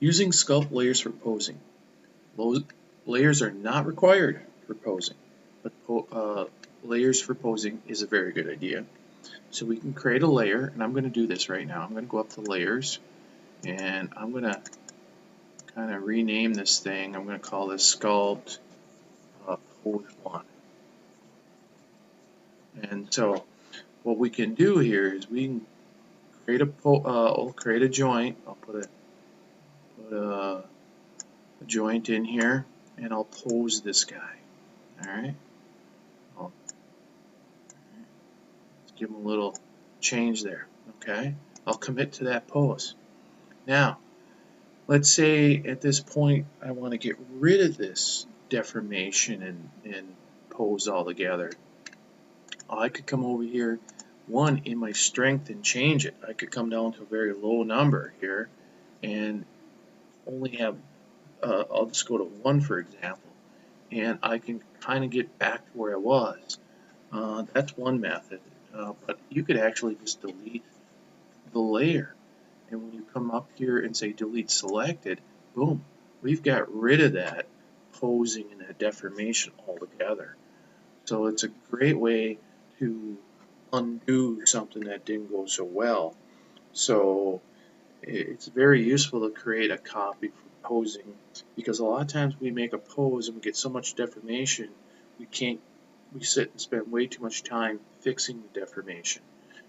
Using sculpt layers for posing. Those layers are not required for posing, but layers for posing is a very good idea. So we can create a layer, and I'm going to do this right now. I'm going to go up to layers, and I'm going to kind of rename this thing. I'm going to call this Sculpt Pose 1. And so what we can do here is we can create a joint. I'll put a joint in here, and I'll pose this guy. All right. Let's give him a little change there. Okay. I'll commit to that pose. Now, let's say at this point I want to get rid of this deformation and pose altogether. I could come over here, in my strength and change it. I could come down to a very low number here and only have, I'll just go to 1 for example, and I can kind of get back to where I was. That's one method, but you could actually just delete the layer. And when you come up here and say delete selected, boom, we've got rid of that posing and that deformation altogether. So it's a great way to undo something that didn't go so well. So it's very useful to create a copy for posing, because a lot of times we make a pose and we get so much deformation we sit and spend way too much time fixing the deformation.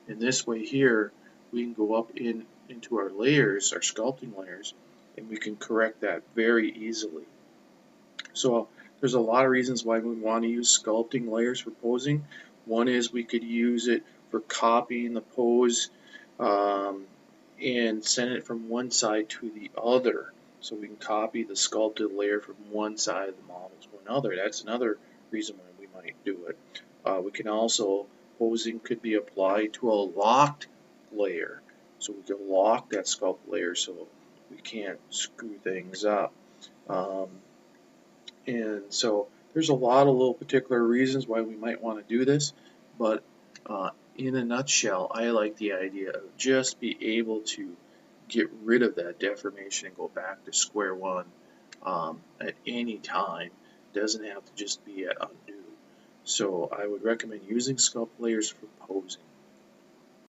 In this way here, we can go up into our layers, our sculpting layers, and we can correct that very easily. So there's a lot of reasons why we want to use sculpting layers for posing. One is we could use it for copying the pose and send it from one side to the other. So we can copy the sculpted layer from one side of the model to another. That's another reason why we might do it. We can also, posing could be applied to a locked layer. So we can lock that sculpt layer so we can't screw things up. And so there's a lot of little particular reasons why we might want to do this, but in a nutshell, I like the idea of just be able to get rid of that deformation and go back to square one at any time. It doesn't have to just be at undo. So I would recommend using sculpt layers for posing.